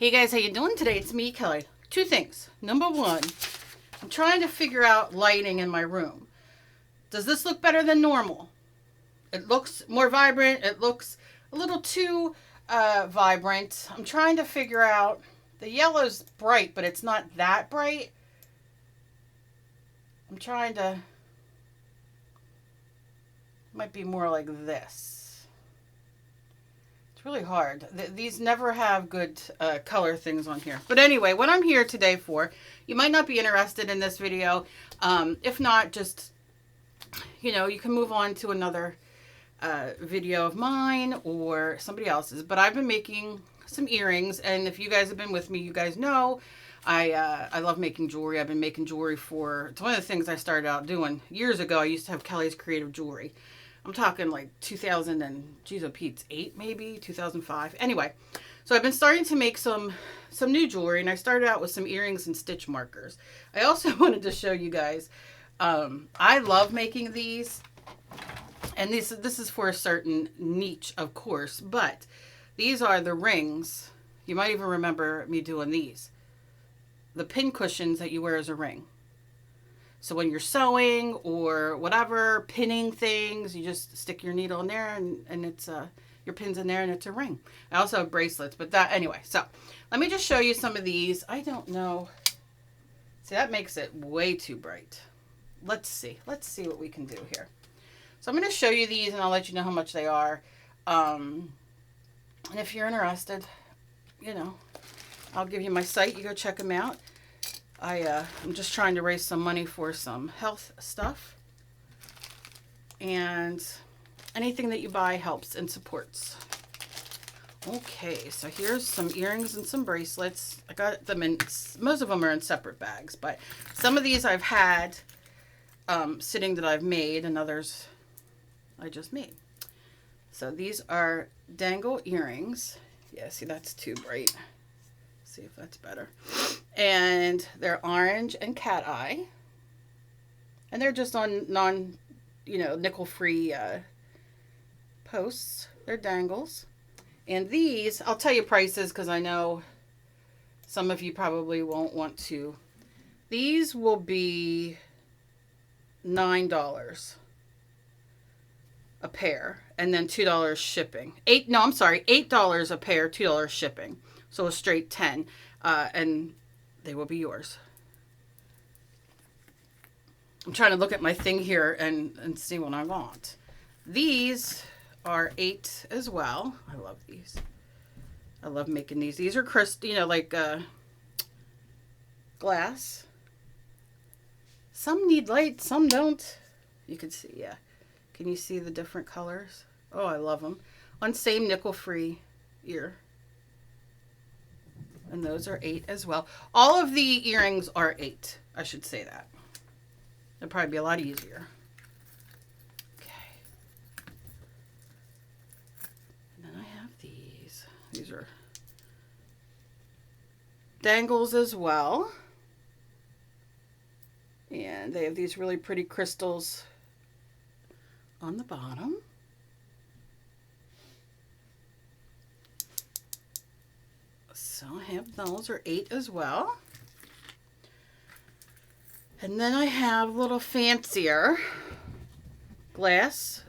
Hey guys, how you doing today? It's me, Kelly. Two things. Number one, I'm trying to figure out lighting in my room. Does this look better than normal? It looks more vibrant. It looks a little too vibrant. I'm trying to figure out, the yellow's bright, but it's not that bright. I'm trying to, might be more like this. Really hard. These never have good color things on here. But anyway, what I'm here today for, you might not be interested in this video. If not, just, you know, you can move on to another video of mine or somebody else's. But I've been making some earrings, and if you guys have been with me, you guys know I love making jewelry. I've been making jewelry for, it's one of the things I started out doing years ago. I used to have Kelly's Creative Jewelry. I'm talking like 2000 and, geez, oh Pete's 8 maybe, 2005. Anyway, so I've been starting to make some new jewelry, and I started out with some earrings and stitch markers. I also wanted to show you guys, I love making these, and this is for a certain niche, of course, but these are the rings. You might even remember me doing these. The pin cushions that you wear as a ring. So when you're sewing or whatever, pinning things, you just stick your needle in there and it's your pin's in there and it's a ring. I also have bracelets, but that, anyway. So let me just show you some of these. I don't know. See, that makes it way too bright. Let's see what we can do here. So I'm going to show you these and I'll let you know how much they are. And if you're interested, you know, I'll give you my site. You go check them out. I'm just trying to raise some money for some health stuff, and anything that you buy helps and supports. Okay, so here's some earrings and some bracelets. I got them in, most of them are in separate bags, but some of these I've had sitting that I've made, and others I just made. So these are Dangle Earrings. Yeah, see, that's too bright. See if that's better. And they're orange and cat eye, and they're just on nickel free posts. They're dangles. And these, I'll tell you prices because I know some of you probably won't want to. These will be $9 a pair, and then $2 shipping. $8 a pair, $2 shipping. So a straight 10, and they will be yours. I'm trying to look at my thing here and see what I want. These are $8 as well. I love these. I love making these. These are crystal, like glass. Some need light, some don't. You can see, yeah. Can you see the different colors? Oh, I love them. On same nickel-free ear. And those are $8 as well. All of the earrings are $8. I should say that. It'll probably be a lot easier. Okay. And then I have these. These are dangles as well. And they have these really pretty crystals on the bottom. So I have those are $8 as well. And then I have a little fancier glass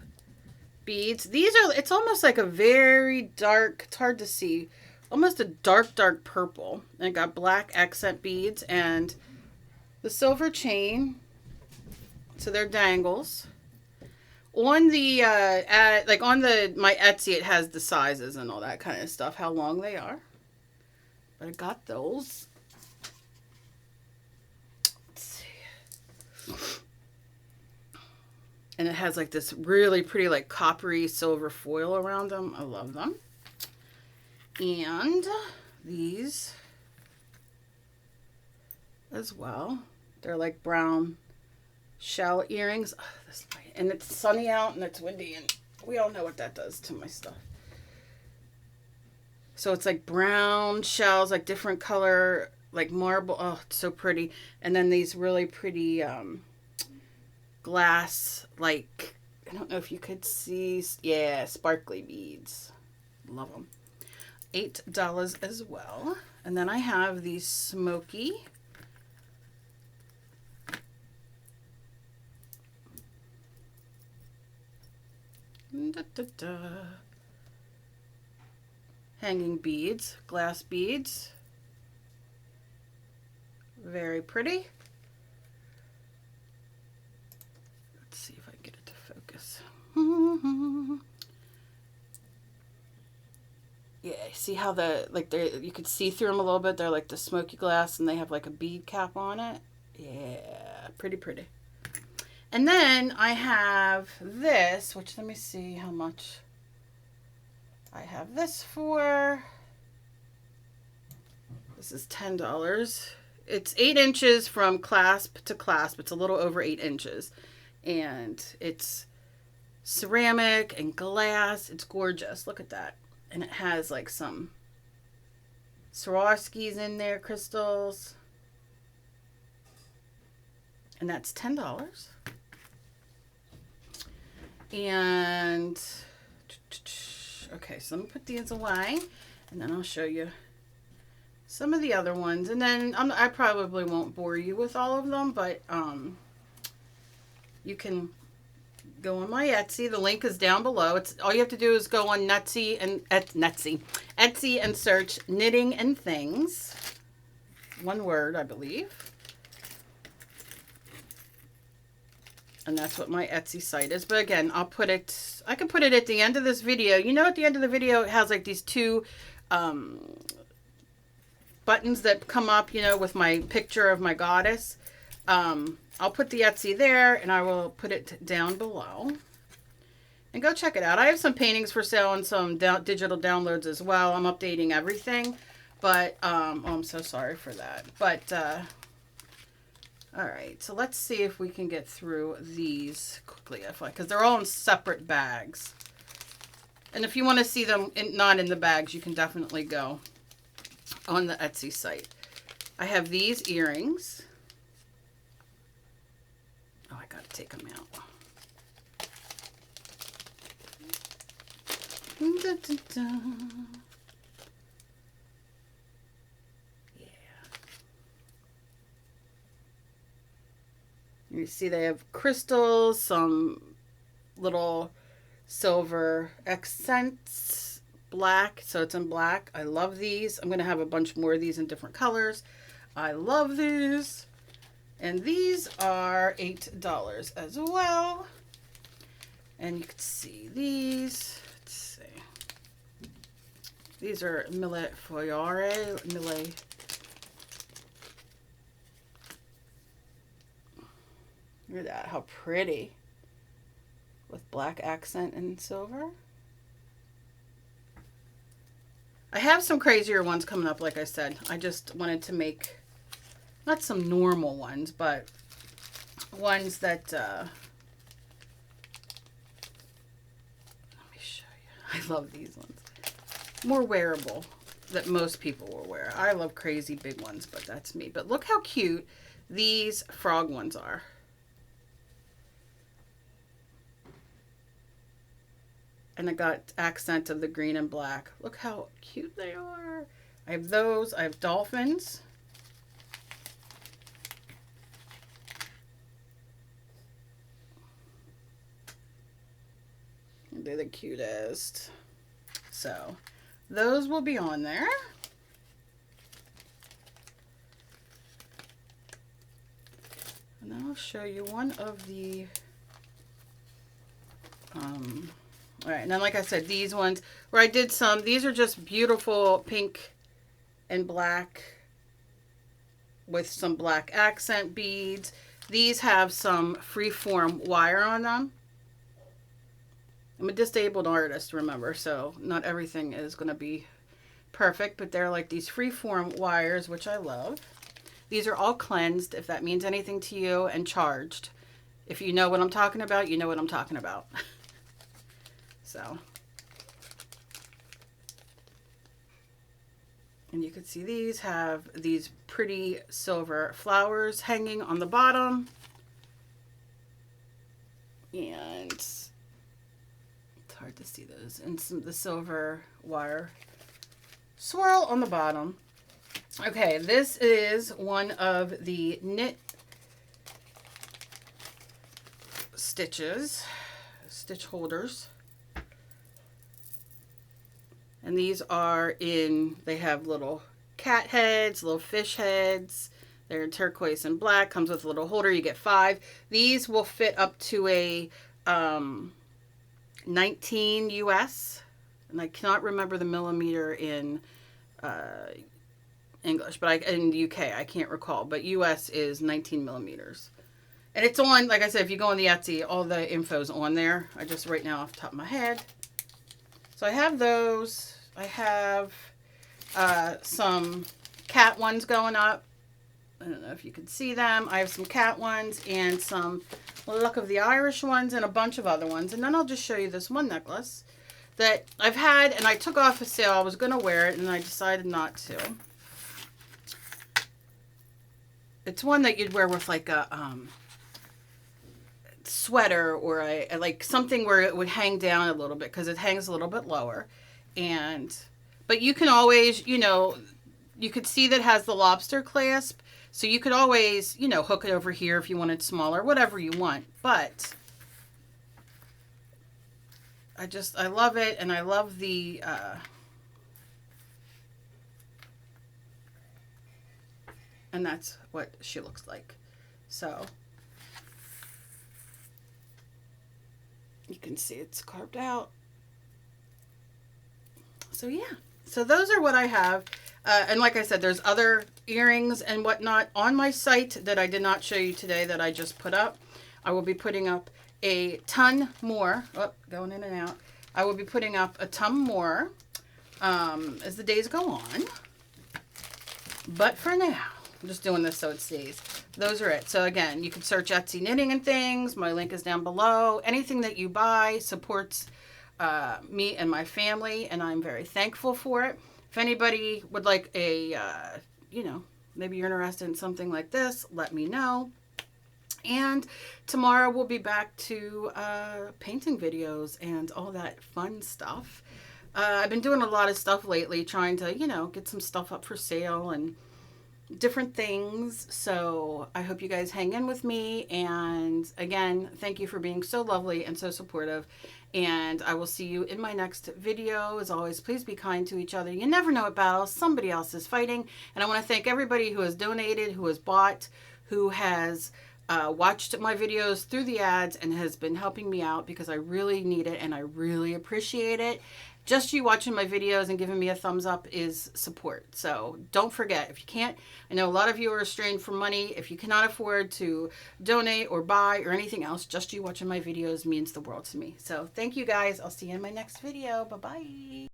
beads. These are, it's almost like a very dark, it's hard to see, almost a dark purple. And it got black accent beads and the silver chain. So they're dangles. On the, my Etsy, it has the sizes and all that kind of stuff, how long they are. I got those. Let's see. And it has like this really pretty like coppery silver foil around them. I love them. And these as well. They're like brown shell earrings. Oh, this light. And it's sunny out and it's windy, and we all know what that does to my stuff. So it's like brown shells, like different color, like marble. Oh, it's so pretty. And then these really pretty glass, like, I don't know if you could see. Yeah, sparkly beads. Love them. $8 as well. And then I have these smoky hanging beads, glass beads. Very pretty. Let's see if I can get it to focus. Yeah, see how you could see through them a little bit. They're like the smoky glass and they have like a bead cap on it. Yeah, pretty pretty. And then I have this, which let me see how much I have this for. This is $10. It's 8 inches from clasp to clasp. It's a little over 8 inches. And it's ceramic and glass. It's gorgeous. Look at that. And it has like some Swarovskis in there, crystals. And that's $10. And okay, so let me put these away and then I'll show you some of the other ones. And then I probably won't bore you with all of them, but you can go on my Etsy. The link is down below. It's all you have to do is go on Etsy and search Knitting and Things. One word, I believe. And that's what my Etsy site is. But again, I can put it at the end of this video. You know, at the end of the video, it has like these two buttons that come up, you know, with my picture of my goddess. I'll put the Etsy there and I will put it down below. And go check it out. I have some paintings for sale and some digital downloads as well. I'm updating everything. But, oh, I'm so sorry for that. But, all right. So let's see if we can get through these quickly. Because they're all in separate bags. And if you want to see them not in the bags, you can definitely go on the Etsy site. I have these earrings. Oh, I got to take them out. Da, da, da. Yeah. You see they have crystals, some little silver accents, black, so it's in black. I love these. I'm going to have a bunch more of these in different colors. I love these. And these are $8 as well. And you can see these. Let's see. These are Mille Foyare. Look at that. How pretty. With black accent and silver. I have some crazier ones coming up, like I said. I just wanted to make not some normal ones, but ones that, let me show you. I love these ones. More wearable that most people will wear. I love crazy big ones, but that's me. But look how cute these frog ones are. And I got accent of the green and black. Look how cute they are. I have those. I have dolphins. They're the cutest. So those will be on there. And then I'll show you one of the all right, and then like I said, these ones where I did some, these are just beautiful pink and black with some black accent beads. These have some freeform wire on them. I'm a disabled artist, remember, so not everything is going to be perfect, but they're like these freeform wires, which I love. These are all cleansed, if that means anything to you, and charged. If you know what I'm talking about, you know what I'm talking about. So, and you can see these have these pretty silver flowers hanging on the bottom. And it's hard to see those. And the silver wire swirl on the bottom. Okay, this is one of the knit stitch holders. And these are they have little cat heads, little fish heads. They're turquoise and black. Comes with a little holder. You get 5. These will fit up to a 19 US. And I cannot remember the millimeter in English, but in the UK, I can't recall. But US is 19 millimeters. And it's on, like I said, if you go on the Etsy, all the info's on there. I just right now off the top of my head. So I have those. I have some cat ones going up. I don't know if you can see them. I have some cat ones and some Luck of the Irish ones and a bunch of other ones. And then I'll just show you this one necklace that I've had and I took off a sale. I was going to wear it and I decided not to. It's one that you'd wear with like a sweater or a like something where it would hang down a little bit because it hangs a little bit lower. But you can always, you know, you could see that it has the lobster clasp. So you could always, you know, hook it over here if you wanted smaller, whatever you want. But I love it. And I love the, and that's what she looks like. So you can see it's carved out. So yeah, so those are what I have. And like I said, there's other earrings and whatnot on my site that I did not show you today that I just put up. I will be putting up a ton more. Oh, going in and out. I will be putting up a ton more as the days go on. But for now, I'm just doing this so it stays. Those are it. So again, you can search Etsy Knitting and Things. My link is down below. Anything that you buy supports me and my family, and I'm very thankful for it. If anybody would like a, you know, maybe you're interested in something like this, let me know. And tomorrow we'll be back to painting videos and all that fun stuff. I've been doing a lot of stuff lately, trying to, you know, get some stuff up for sale and different things. So I hope you guys hang in with me. And again, thank you for being so lovely and so supportive. And I will see you in my next video. As always, please be kind to each other. You never know what battles somebody else is fighting. And I want to thank everybody who has donated, who has bought, who has watched my videos through the ads and has been helping me out because I really need it and I really appreciate it. Just you watching my videos and giving me a thumbs up is support. So don't forget, if you can't, I know a lot of you are strained for money. If you cannot afford to donate or buy or anything else, just you watching my videos means the world to me. So thank you guys. I'll see you in my next video. Bye-bye.